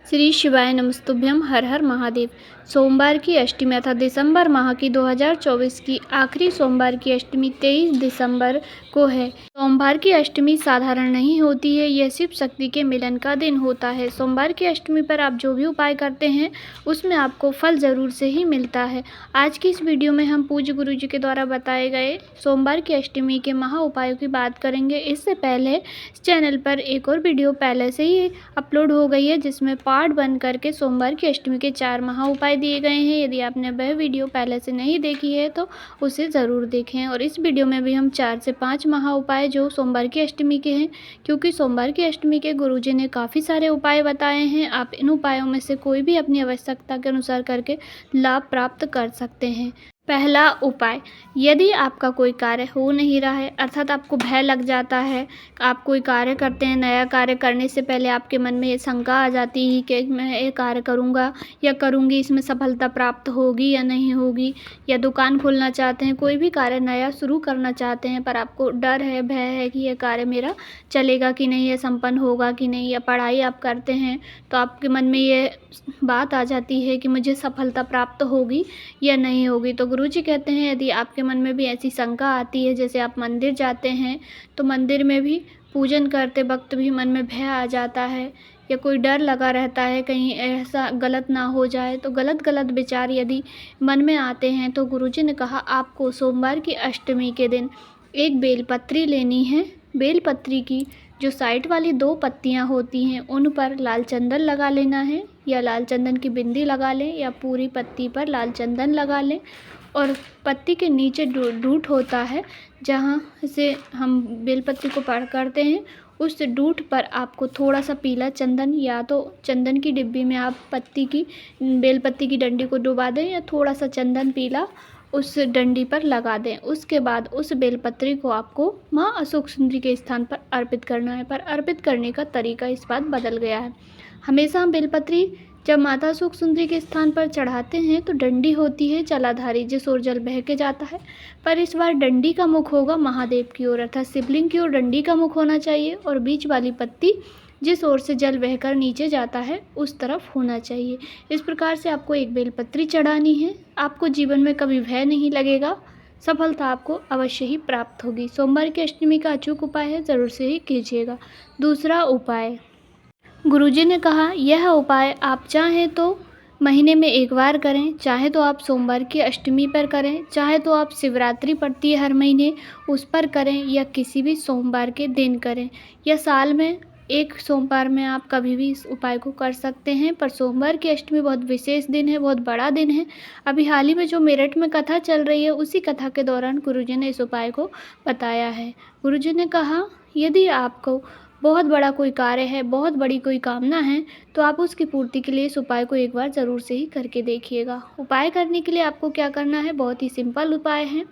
श्री शिवाय नमस्तुभ्यम। हर हर महादेव। सोमवार की अष्टमी अर्थात दिसंबर माह की 2024 की आखिरी सोमवार की अष्टमी 23 दिसंबर को है। सोमवार की अष्टमी साधारण नहीं होती है, यह शिव शक्ति के मिलन का दिन होता है। सोमवार की अष्टमी पर आप जो भी उपाय करते हैं उसमें आपको फल जरूर से ही मिलता है। आज की इस वीडियो में हम पूज्य गुरु जी के द्वारा बताए गए सोमवार की अष्टमी के महा उपायों की बात करेंगे। इससे पहले इस चैनल पर एक और वीडियो पहले से ही अपलोड हो गई है जिसमें पार्ट 1 करके सोमवार की अष्टमी के 4 महा उपाय दिए गए हैं। यदि आपने वह वीडियो पहले से नहीं देखी है तो उसे ज़रूर देखें। और इस वीडियो में भी हम 4 से 5 महा उपाय जो सोमवार की अष्टमी के हैं, क्योंकि सोमवार की अष्टमी के गुरुजी ने काफ़ी सारे उपाय बताए हैं। आप इन उपायों में से कोई भी अपनी आवश्यकता के अनुसार करके लाभ प्राप्त कर सकते हैं। पहला उपाय, यदि आपका कोई कार्य हो नहीं रहा है अर्थात आपको भय लग जाता है, आप कोई कार्य करते हैं, नया कार्य करने से पहले आपके मन में ये शंका आ जाती है कि मैं ये कार्य करूँगा या करूँगी, इसमें सफलता प्राप्त होगी या नहीं होगी, या दुकान खोलना चाहते हैं, कोई भी कार्य नया शुरू करना चाहते हैं पर आपको डर है, भय है कि यह कार्य मेरा चलेगा कि नहीं, यह संपन्न होगा कि नहीं, या पढ़ाई आप करते हैं तो आपके मन में ये बात आ जाती है कि मुझे सफलता प्राप्त होगी या नहीं होगी। तो गुरुजी कहते हैं यदि आपके मन में भी ऐसी शंका आती है, जैसे आप मंदिर जाते हैं तो मंदिर में भी पूजन करते वक्त भी मन में भय आ जाता है या कोई डर लगा रहता है कहीं ऐसा गलत ना हो जाए, तो गलत विचार यदि मन में आते हैं तो गुरुजी ने कहा आपको सोमवार की अष्टमी के दिन एक बेलपत्री लेनी है। बेलपत्री की जो साइड वाली 2 पत्तियां होती हैं उन पर लाल चंदन लगा लेना है, या लाल चंदन की बिंदी लगा लें या पूरी पत्ती पर लाल चंदन लगा लें। और पत्ती के नीचे डूट होता है जहाँ से हम बेलपत्री को करते हैं, उस डूट पर आपको थोड़ा सा पीला चंदन, या तो चंदन की डिब्बी में आप बेलपत्ती की डंडी को डुबा दें या थोड़ा सा चंदन पीला उस डंडी पर लगा दें। उसके बाद उस बेलपत्री को आपको माँ अशोक सुंदरी के स्थान पर अर्पित करना है। पर अर्पित करने का तरीका इस बार बदल गया है। हमेशा हम बेलपत्री जब माता अशोक सुंदरी के स्थान पर चढ़ाते हैं तो डंडी होती है जलाधारी जिस ओर जल बह के जाता है, पर इस बार डंडी का मुख होगा महादेव की ओर अर्थात शिवलिंग की ओर डंडी का मुख होना चाहिए, और बीच वाली पत्ती जिस ओर से जल बहकर नीचे जाता है उस तरफ होना चाहिए। इस प्रकार से आपको एक बेलपत्री चढ़ानी है। आपको जीवन में कभी भय नहीं लगेगा, सफलता आपको अवश्य ही प्राप्त होगी। सोमवार की अष्टमी का अचूक उपाय है, ज़रूर से ही कीजिएगा। दूसरा उपाय, गुरुजी ने कहा यह उपाय आप चाहें तो महीने में एक बार करें, चाहे तो आप सोमवार की अष्टमी पर करें, चाहे तो आप शिवरात्रि पड़ती है हर महीने उस पर करें, या किसी भी सोमवार के दिन करें, या साल में एक सोमवार में आप कभी भी इस उपाय को कर सकते हैं। पर सोमवार की अष्टमी बहुत विशेष दिन है, बहुत बड़ा दिन है। अभी हाल ही में जो मेरठ में कथा चल रही है उसी कथा के दौरान गुरुजी ने इस उपाय को बताया है। गुरुजी ने कहा यदि आपको बहुत बड़ा कोई कार्य है, बहुत बड़ी कोई कामना है, तो आप उसकी पूर्ति के लिए इस उपाय को एक बार ज़रूर से ही करके देखिएगा। उपाय करने के लिए आपको क्या करना है, बहुत ही सिंपल उपाय है।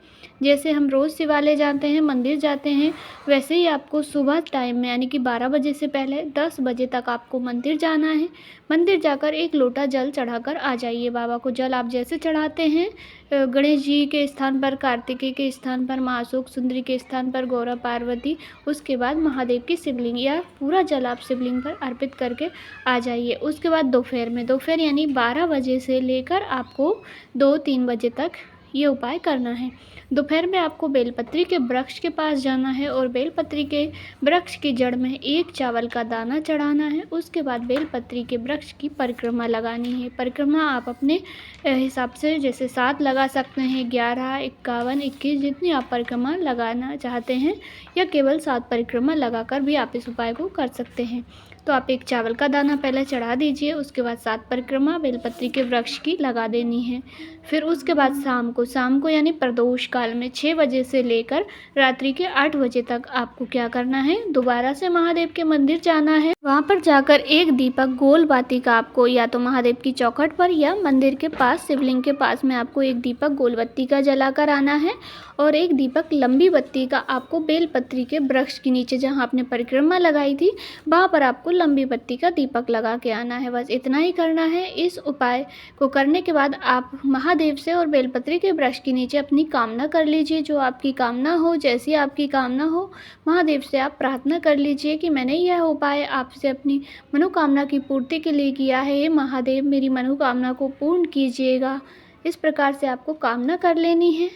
जैसे हम रोज़ शिवालय जाते हैं, मंदिर जाते हैं, वैसे ही आपको सुबह टाइम में यानी कि 12 बजे से पहले 10 बजे तक आपको मंदिर जाना है। मंदिर जाकर एक लोटा जल चढ़ाकर आ जाइए बाबा को। जल आप जैसे चढ़ाते हैं गणेश जी के स्थान पर, कार्तिकेय के स्थान पर, माँ अशोक सुंदरी के स्थान पर, गौरा पार्वती, उसके बाद महादेव की शिवलिंग, या पूरा जल आप शिवलिंग पर अर्पित करके आ जाइए। उसके बाद दोपहर यानी 12 बजे से लेकर आपको 2-3 बजे तक ये उपाय करना है। दोपहर में आपको बेलपत्री के वृक्ष के पास जाना है और बेलपत्री के वृक्ष की जड़ में एक चावल का दाना चढ़ाना है। उसके बाद बेलपत्री के वृक्ष की परिक्रमा लगानी है। परिक्रमा आप अपने हिसाब से जैसे 7 लगा सकते हैं, 11, 51, 21 जितनी आप परिक्रमा लगाना चाहते हैं, या केवल 7 परिक्रमा लगाकर भी आप इस उपाय को कर सकते हैं। तो आप एक चावल का दाना पहले चढ़ा दीजिए, उसके बाद 7 परिक्रमा बेलपत्री के वृक्ष की लगा देनी है। फिर उसके बाद शाम को यानी प्रदोष काल में 6 बजे से लेकर रात्रि के 8 बजे तक आपको क्या करना है, दोबारा से महादेव के मंदिर जाना है। वहाँ पर जाकर एक दीपक गोल बाती का आपको या तो महादेव की चौखट पर या मंदिर के पास शिवलिंग के पास में आपको एक दीपक गोल बत्ती का जलाकर आना है, और एक दीपक लंबी बत्ती का आपको बेलपत्री के वृक्ष के नीचे जहाँ आपने परिक्रमा लगाई थी वहाँ पर आपको लंबी बत्ती का दीपक लगा के आना है। बस इतना ही करना है। इस उपाय को करने के बाद आप महादेव से और बेलपत्री के वृक्ष के नीचे अपनी कामना कर लीजिए। जो आपकी कामना हो, जैसी आपकी कामना हो, महादेव से आप प्रार्थना कर लीजिए कि मैंने यह उपाय आपसे अपनी मनोकामना की पूर्ति के लिए किया है। हे महादेव, मेरी मनोकामना को पूर्ण कीजिएगा। इस प्रकार से आपको कामना कर लेनी है।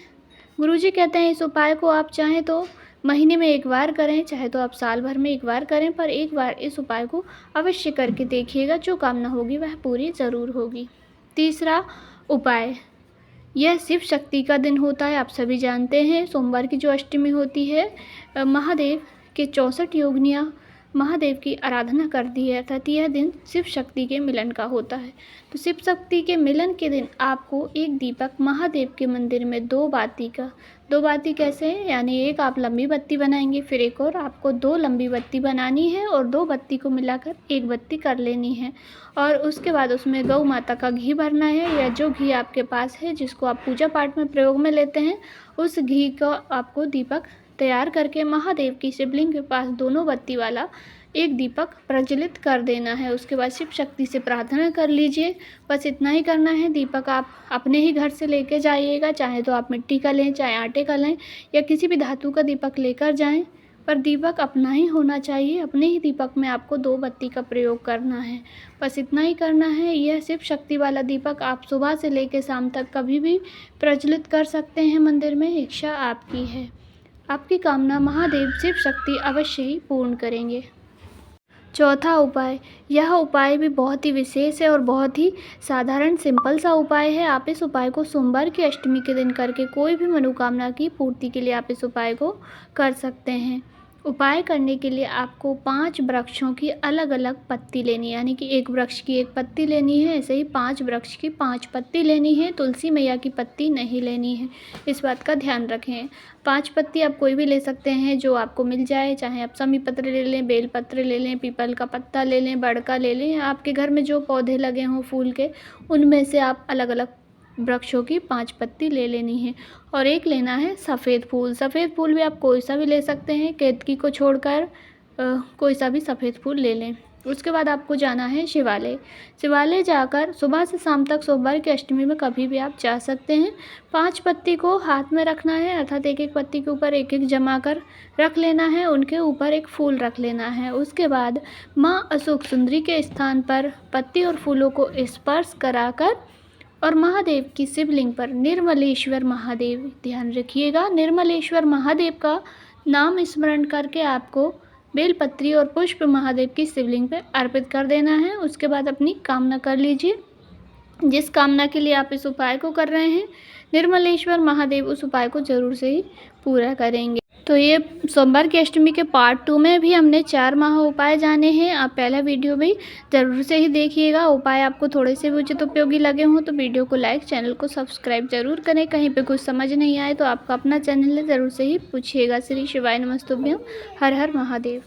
गुरुजी कहते हैं इस उपाय को आप चाहें तो महीने में एक बार करें, चाहे तो आप साल भर में एक बार करें, पर एक बार इस उपाय को अवश्य करके देखिएगा। जो कामना होगी वह पूरी ज़रूर होगी। तीसरा उपाय, यह शिव शक्ति का दिन होता है। आप सभी जानते हैं सोमवार की जो अष्टमी होती है, महादेव के 64 योगिनियाँ महादेव की आराधना करती है, अर्थात यह दिन शिव शक्ति के मिलन का होता है। तो शिव शक्ति के मिलन के दिन आपको एक दीपक महादेव के मंदिर में दो बाती कैसे है, यानी एक आप लंबी बत्ती बनाएंगे, फिर एक और आपको 2 लंबी बत्ती बनानी है और 2 बत्ती को मिलाकर एक बत्ती कर लेनी है। और उसके बाद उसमें गौ माता का घी भरना है, या जो घी आपके पास है जिसको आप पूजा पाठ में प्रयोग में लेते हैं, उस घी का आपको दीपक तैयार करके महादेव की शिवलिंग के पास दोनों बत्ती वाला एक दीपक प्रज्वलित कर देना है। उसके बाद शिव शक्ति से प्रार्थना कर लीजिए। बस इतना ही करना है। दीपक आप अपने ही घर से लेके जाइएगा, चाहे तो आप मिट्टी का लें, चाहे आटे का लें, या किसी भी धातु का दीपक लेकर जाएं, पर दीपक अपना ही होना चाहिए। अपने ही दीपक में आपको 2 बत्ती का प्रयोग करना है। बस इतना ही करना है। यह शिव शक्ति वाला दीपक आप सुबह से लेकर शाम तक कभी भी प्रज्वलित कर सकते हैं मंदिर में। इच्छा आपकी है। आपकी कामना महादेव शिव शक्ति अवश्य ही पूर्ण करेंगे। चौथा उपाय, यह उपाय भी बहुत ही विशेष है और बहुत ही साधारण सिंपल सा उपाय है। आप इस उपाय को सोमवार की अष्टमी के दिन करके कोई भी मनोकामना की पूर्ति के लिए आप इस उपाय को कर सकते हैं। उपाय करने के लिए आपको 5 वृक्षों की अलग अलग पत्ती लेनी है, यानी कि एक वृक्ष की एक पत्ती लेनी है, ऐसे ही 5 वृक्ष की 5 पत्ती लेनी है। तुलसी मैया की पत्ती नहीं लेनी है, इस बात का ध्यान रखें। 5 पत्ती आप कोई भी ले सकते हैं जो आपको मिल जाए, चाहे आप समी पत्र ले लें, बेल पत्र ले लें, पीपल का पत्ता ले लें, बड़का ले लें, आपके घर में जो पौधे लगे हों फूल के, उनमें से आप अलग अलग वृक्षों की 5 पत्ती ले लेनी है। और एक लेना है सफ़ेद फूल। सफ़ेद फूल भी आप कोई सा भी ले सकते हैं, केतकी को छोड़कर कोई सा भी सफ़ेद फूल ले लें। उसके बाद आपको जाना है शिवालय। शिवालय जाकर सुबह से शाम तक सोमवार की अष्टमी में कभी भी आप जा सकते हैं। 5 पत्ती को हाथ में रखना है, अर्थात एक एक पत्ती के ऊपर एक एक जमा कर रख लेना है, उनके ऊपर एक फूल रख लेना है। उसके बाद माँ अशोक सुंदरी के स्थान पर पत्ती और फूलों को स्पर्श कराकर और महादेव की शिवलिंग पर निर्मलेश्वर महादेव, ध्यान रखिएगा, निर्मलेश्वर महादेव का नाम स्मरण करके आपको बेलपत्री और पुष्प महादेव की शिवलिंग पर अर्पित कर देना है। उसके बाद अपनी कामना कर लीजिए। जिस कामना के लिए आप इस उपाय को कर रहे हैं, निर्मलेश्वर महादेव उस उपाय को जरूर से ही पूरा करेंगे। तो ये सोमवार की अष्टमी के पार्ट 2 में भी हमने 4 महा उपाय जाने हैं। आप पहला वीडियो भी ज़रूर से ही देखिएगा। उपाय आपको थोड़े से भी उचित उपयोगी लगे हों तो वीडियो को लाइक, चैनल को सब्सक्राइब जरूर करें। कहीं पे कुछ समझ नहीं आए तो आपका अपना चैनल है, ज़रूर से ही पूछिएगा। श्री शिवाय नमस्तुभ्यम। हर हर महादेव।